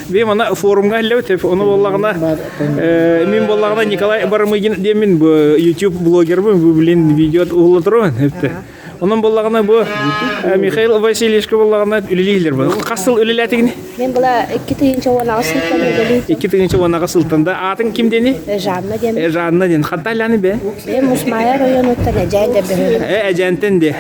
Бем ана форумга лётеп, оны боллагына мен боллагына Николай Бармыгин демен бу YouTube блогер бу билен видео улатырын хепте. Onun bolлагына бу Михаил Васильевичке боллагына үлелейлер бу. Касыл үлелетигини? Мен була 2-нче ванага сылтан үлелейт. 2-нче ванага сылтанда атын ким дени? Жанна дем. Жанна ден. Хатталаны бе? Мен Мусмая районунда жайда берем. Эжентен де.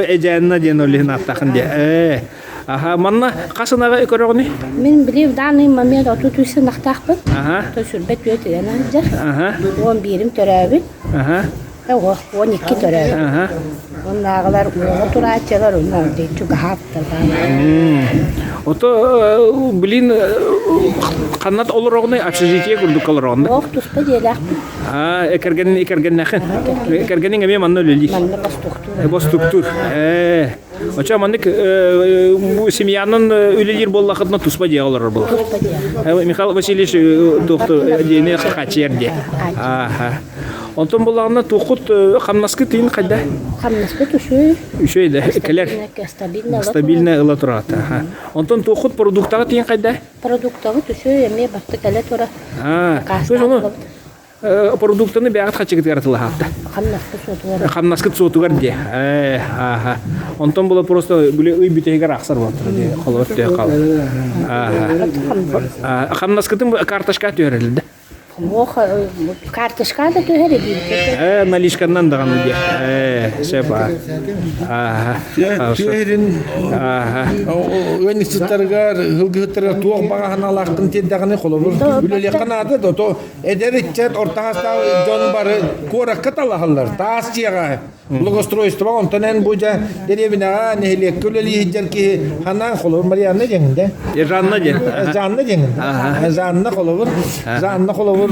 Эжанна ден олен аттакын де. Аха, манна касынага көрөгүнү? Мен билем данный момент отутуйсын нактакпын. Аха. То сүрбет өтөгөн анжа. Аха. 11 төрөбүт. Аха. 12 төрөбүт. Аха. Onlarlar oturacaklar onlar değil çünkü haftalar. Ото блин канат олорогуны общежитие курдук олорогуны. Ох, туспа делак. Экерген нахын. Экергенин эме манна лели. Манна Бос структур. Оча мандык бу семьянын үлелер боллакытна туспа дия олор бул. Михаил Васильевич доктор дене качерде. Аха. Онтон боллагына токут камнаскы тыйын кайда? Камнаскы түшүй. Үшөйдө келер. Стабильно ыла турат. Онтон токут продуктага тыйын кайда? Продуктага түшүй эме бакты келе тура. Сөз ону продуктаны бягат качыгыт яратыла хатта. Камнаскы сотугар. Камнаскы сотугар де. Аха. Онтон бола просто бүле үй бүтегер аксар болот де. Колотте кал. Аха. Камнаскытын карточка төрөлдү. Ох, карточка да төһәре бир. Наличканнан да ганы де. Сепа. Аха. Төһәрин университеттарга хылгыттар туак багаһын алактын теддаганы колобур. Бүлеле канады да то эдеричет ортаста жон бары кора каталахалар. Таасчыга благоустройство онтонен буҗа деревина нехле көлели җерки ханан колор Марианна деңдә. Жанна де. Жанна деңдә. Жанна колобур. Жанна колобур.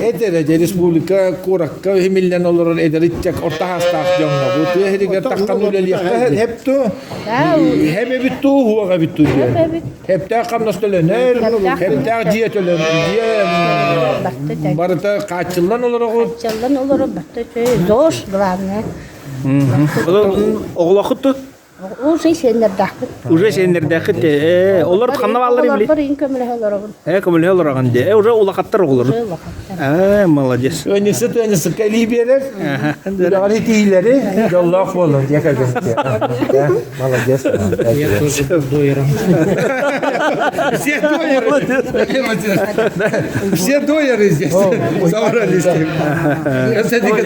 Эдере республика коракка хемиллен олорор эдеричек ортаста жонга. Бу төһәргә тактан үлели хепту. Хебе битту хуага битту. Хепта камнастыленер. Хепта диетөлен. Барыта качылдан олорого. Качылдан олорого бакты зош буларны. Оглакытты. Уже сендердахпыт. Уже сендердахыт. Олар канаваллар билет. Олар инкемле олорого. Көмөлө олораган де. Уже улакаттар олор. Молодец. Önüsü kalibere. Dağlı değilleri. Yallah olun diye kalbim. Молодец. Все дояры здесь. Собрались. Я с этим